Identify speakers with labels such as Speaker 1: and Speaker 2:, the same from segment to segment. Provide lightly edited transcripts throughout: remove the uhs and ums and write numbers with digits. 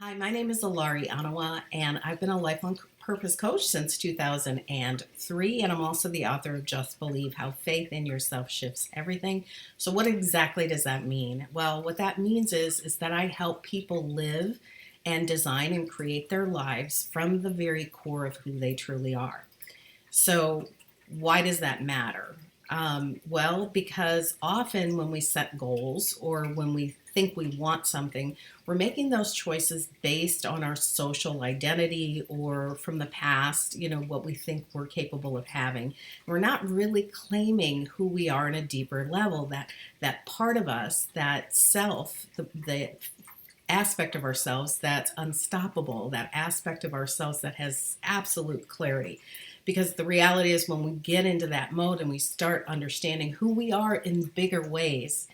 Speaker 1: Hi, my name is Elari Onawa, and I've been a lifelong purpose coach since 2003, and I'm also the author of Just Believe How Faith in Yourself Shifts Everything. So, what exactly does that mean? Well, what that means is that I help people live and design and create their lives from the very core of who they truly are. So, why does that matter? Well, because often when we set goals or when we think we want something, we're making those choices based on our social identity or from the past, what we think we're capable of having. We're not really claiming who we are on a deeper level, that part of us, that self, the aspect of ourselves that's unstoppable, that aspect of ourselves that has absolute clarity. Because the reality is, when we get into that mode and we start understanding who we are in bigger ways,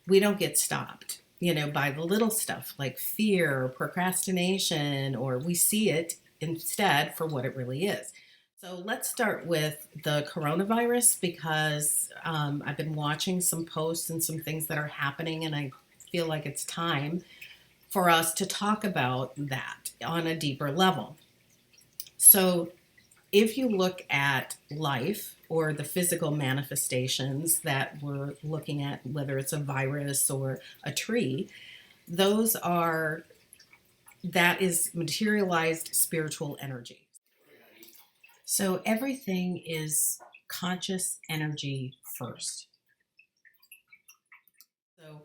Speaker 1: we don't get stopped, by the little stuff like fear or procrastination, or we see it instead for what it really is. So let's start with the coronavirus because I've been watching some posts and some things that are happening, and I feel like it's time for us to talk about that on a deeper level. So, if you look at life or the physical manifestations that we're looking at, whether it's a virus or a tree, those are that is materialized spiritual energy. So everything is conscious energy first. So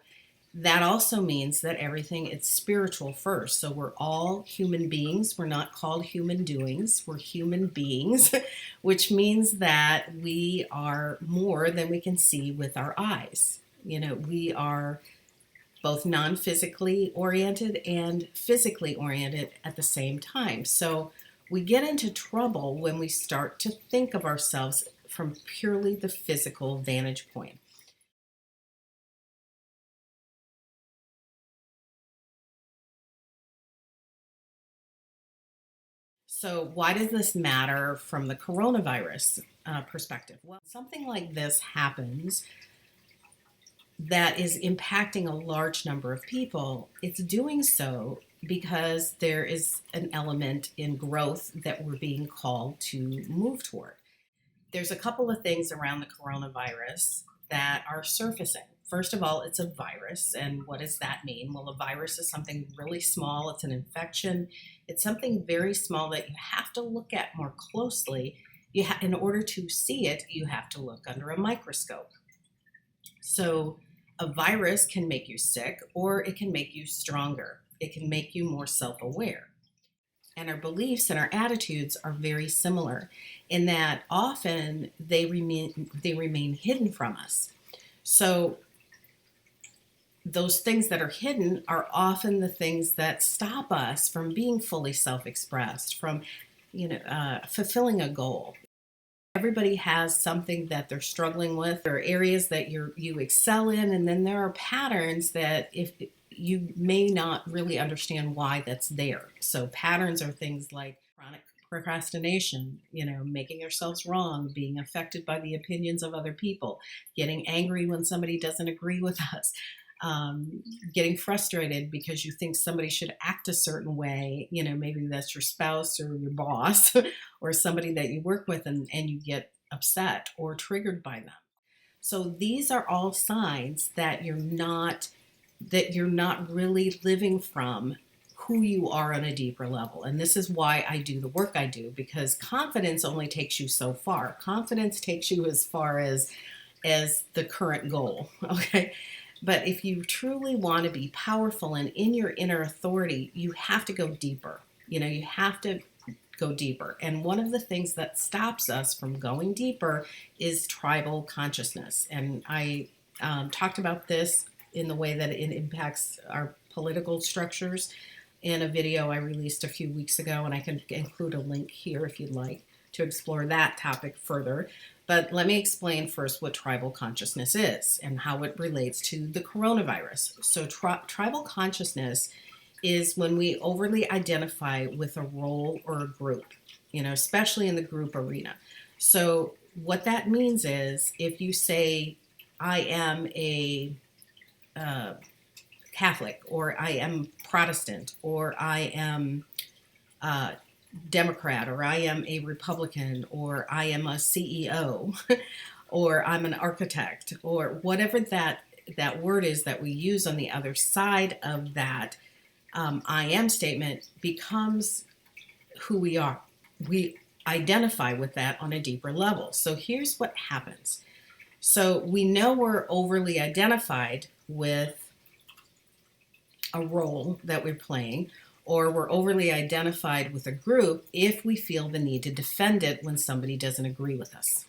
Speaker 1: that also means that everything is spiritual first. So we're all human beings. We're not called human doings. We're human beings, which means that we are more than we can see with our eyes. We are both non physically oriented and physically oriented at the same time. So we get into trouble when we start to think of ourselves from purely the physical vantage point. So, why does this matter from the coronavirus perspective? Well, something like this happens that is impacting a large number of people. It's doing so because there is an element in growth that we're being called to move toward. There's a couple of things around the coronavirus that are surfacing. First of all, it's a virus. And what does that mean? Well, a virus is something really small, it's an infection, it's something very small that you have to look at more closely. In order to see it, you have to look under a microscope. So, a virus can make you sick or it can make you stronger, it can make you more self aware. And our beliefs and our attitudes are very similar in that often they remain hidden from us. So those things that are hidden are often the things that stop us from being fully self-expressed, from fulfilling a goal. Everybody has something that they're struggling with. There are areas that you excel in, and then there are patterns that if you may not really understand why that's there. So patterns are things like chronic procrastination, making ourselves wrong, being affected by the opinions of other people, getting angry when somebody doesn't agree with us, getting frustrated because you think somebody should act a certain way. Maybe that's your spouse or your boss or somebody that you work with, and you get upset or triggered by them. So these are all signs that you're not really living from who you are on a deeper level. And this is why I do the work I do, because confidence only takes you so far. Confidence takes you as far as the current goal. Okay. But if you truly want to be powerful and in your inner authority, you have to go deeper. You have to go deeper. And one of the things that stops us from going deeper is tribal consciousness. And I talked about this in the way that it impacts our political structures in a video I released a few weeks ago. And I can include a link here if you'd like to explore that topic further. But let me explain first what tribal consciousness is and how it relates to the coronavirus. So, tribal consciousness is when we overly identify with a role or a group, especially in the group arena. So, what that means is if you say, I am a Catholic, or I am Protestant, or I am Democrat, or I am a Republican, or I am a CEO, or I'm an architect, or whatever that word is that we use on the other side of that I am statement becomes who we are. We identify with that on a deeper level. So here's what happens. So we know we're overly identified with a role that we're playing, or we're overly identified with a group if we feel the need to defend it when somebody doesn't agree with us.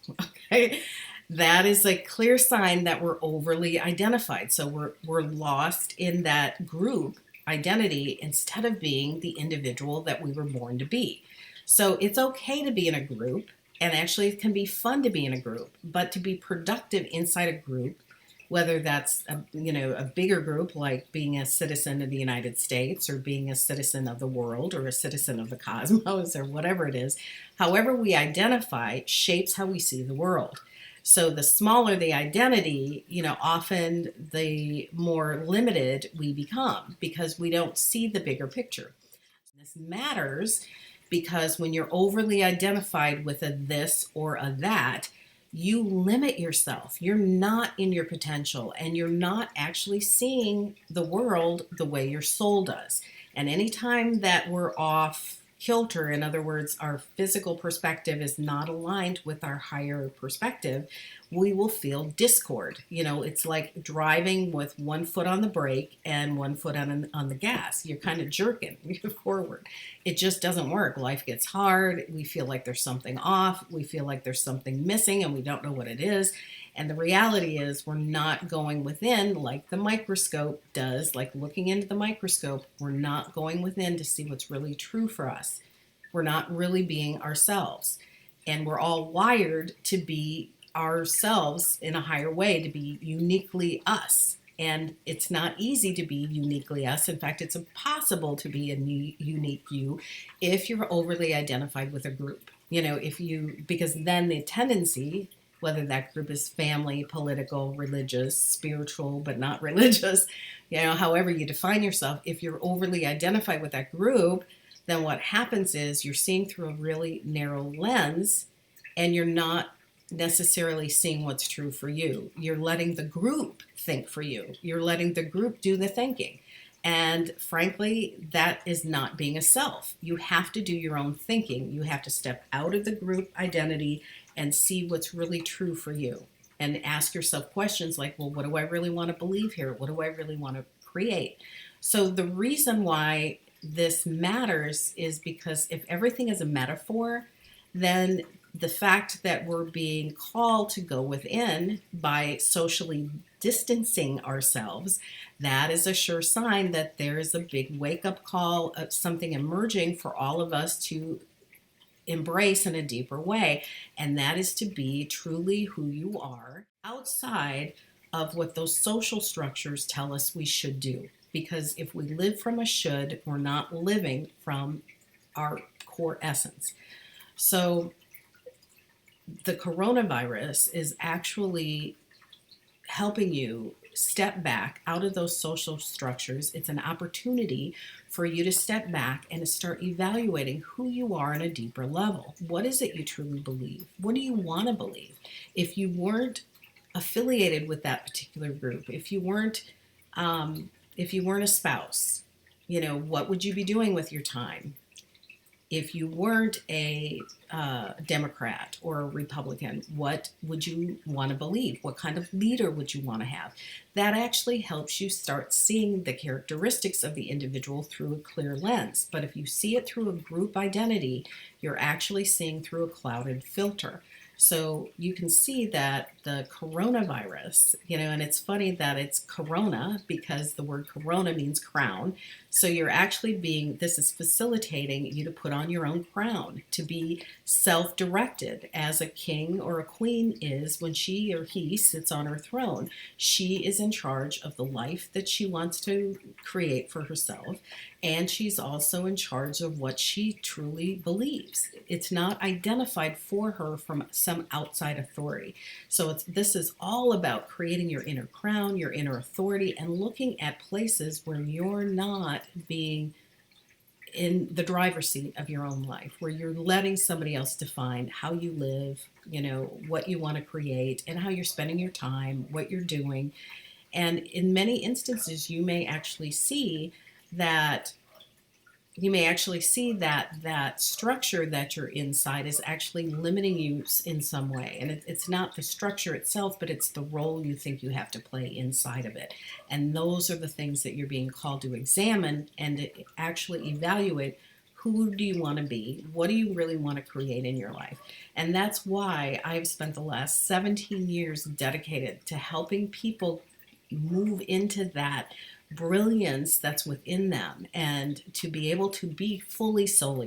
Speaker 1: Okay? That is a clear sign that we're overly identified. So we're lost in that group identity instead of being the individual that we were born to be. So it's okay to be in a group, and actually it can be fun to be in a group, but to be productive inside a group, whether that's a bigger group like being a citizen of the United States, or being a citizen of the world, or a citizen of the cosmos, or whatever it is, however we identify shapes how we see the world. So the smaller the identity, often the more limited we become because we don't see the bigger picture. This matters because when you're overly identified with a this or a that, you limit yourself. You're not in your potential, and you're not actually seeing the world the way your soul does. And anytime that we're off kilter, in other words, our physical perspective is not aligned with our higher perspective, we will feel discord. It's like driving with one foot on the brake and one foot on the gas. You're kind of jerking forward. It just doesn't work. Life gets hard. We feel like there's something off. We feel like there's something missing and we don't know what it is. And the reality is we're not going within like the microscope does, like looking into the microscope. We're not going within to see what's really true for us. We're not really being ourselves. And we're all wired to be ourselves in a higher way, to be uniquely us. And it's not easy to be uniquely us. In fact, it's impossible to be a unique you if you're overly identified with a group. Because then the tendency, whether that group is family, political, religious, spiritual, but not religious, however you define yourself, if you're overly identified with that group, then what happens is you're seeing through a really narrow lens, and you're not necessarily seeing what's true for you. You're letting the group think for you. You're letting the group do the thinking. And frankly, that is not being a self. You have to do your own thinking. You have to step out of the group identity and see what's really true for you. And ask yourself questions like, well, what do I really want to believe here? What do I really want to create? So the reason why this matters is because if everything is a metaphor, then the fact that we're being called to go within by socially distancing ourselves, that is a sure sign that there is a big wake-up call of something emerging for all of us to embrace in a deeper way. And that is to be truly who you are outside of what those social structures tell us we should do. Because if we live from a should, we're not living from our core essence. So the coronavirus is actually helping you step back out of those social structures. It's an opportunity for you to step back and to start evaluating who you are on a deeper level. What is it you truly believe? What do you want to believe? If you weren't affiliated with that particular group, if you weren't a spouse, what would you be doing with your time? If you weren't a Democrat or a Republican, what would you want to believe? What kind of leader would you want to have? That actually helps you start seeing the characteristics of the individual through a clear lens. But if you see it through a group identity, you're actually seeing through a clouded filter. So you can see that the coronavirus, and it's funny that it's corona because the word corona means crown. So you're actually this is facilitating you to put on your own crown, to be self-directed as a king or a queen is when she or he sits on her throne. She is in charge of the life that she wants to create for herself. And she's also in charge of what she truly believes. It's not identified for her from some outside authority. So this is all about creating your inner crown, your inner authority, and looking at places where you're not being in the driver's seat of your own life, where you're letting somebody else define how you live, what you want to create, and how you're spending your time, what you're doing. And in many instances, that that structure that you're inside is actually limiting you in some way. And it's not the structure itself, but it's the role you think you have to play inside of it. And those are the things that you're being called to examine and to actually evaluate. Who do you want to be? What do you really want to create in your life? And that's why I've spent the last 17 years dedicated to helping people move into that brilliance that's within them, and to be able to be fully fully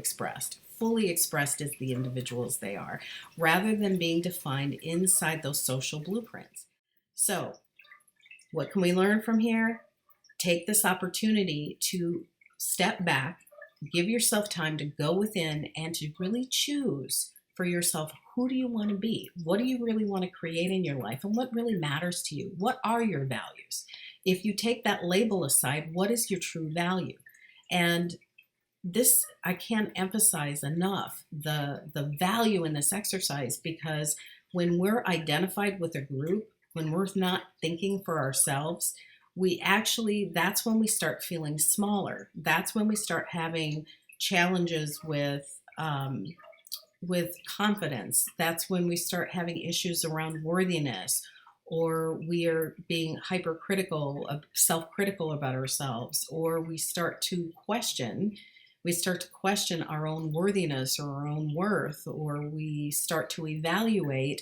Speaker 1: expressed as the individuals they are, rather than being defined inside those social blueprints. So, what can we learn from here? Take this opportunity to step back, give yourself time to go within and to really choose for yourself, who do you want to be? What do you really want to create in your life? And what really matters to you? What are your values? If you take that label aside, what is your true value? And this, I can't emphasize enough the value in this exercise, because when we're identified with a group, when we're not thinking for ourselves, that's when we start feeling smaller. That's when we start having challenges with confidence. That's when we start having issues around worthiness, or we are being hypercritical, self-critical about ourselves, or we start to question our own worthiness or our own worth, or we start to evaluate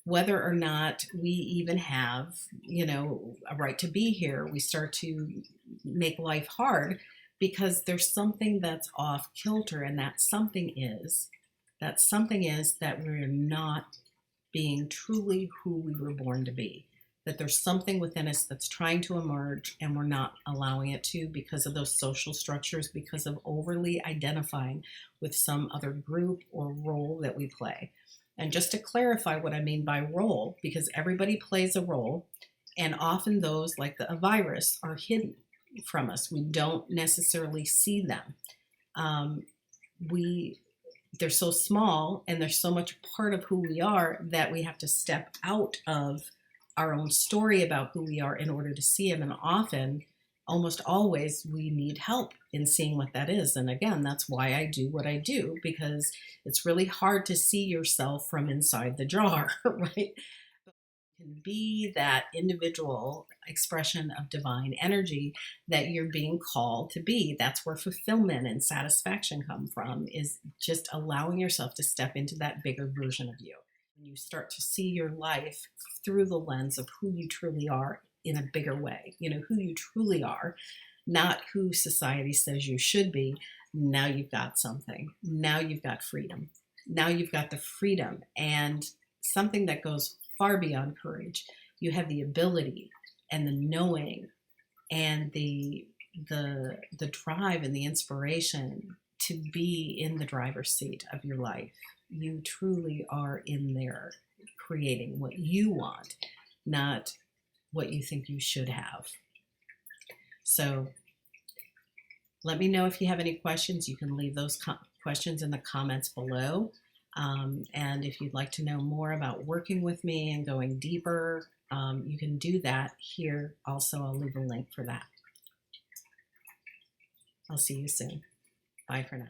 Speaker 1: whether or not we even have, a right to be here. We start to make life hard because there's something that's off kilter, and that something is that we're not being truly who we were born to be. That there's something within us that's trying to emerge, and we're not allowing it to, because of those social structures, because of overly identifying with some other group or role that we play. And just to clarify what I mean by role, because everybody plays a role, and often those, like a virus, are hidden from us. We don't necessarily see them. They're so small, and they're so much part of who we are, that we have to step out of our own story about who we are in order to see them. And often, almost always, we need help in seeing what that is. And again, that's why I do what I do, because it's really hard to see yourself from inside the jar, right? Can be that individual expression of divine energy that you're being called to be. That's where fulfillment and satisfaction come from, is just allowing yourself to step into that bigger version of you. When you start to see your life through the lens of who you truly are in a bigger way, who you truly are, not who society says you should be. Now you've got something. Now you've got freedom. Now you've got the freedom and something that goes far beyond courage. You have the ability and the knowing and the drive and the inspiration to be in the driver's seat of your life. You truly are in there creating what you want, not what you think you should have. So let me know if you have any questions. You can leave those questions in the comments below. And if you'd like to know more about working with me and going deeper, you can do that here. Also, I'll leave a link for that. I'll see you soon. Bye for now.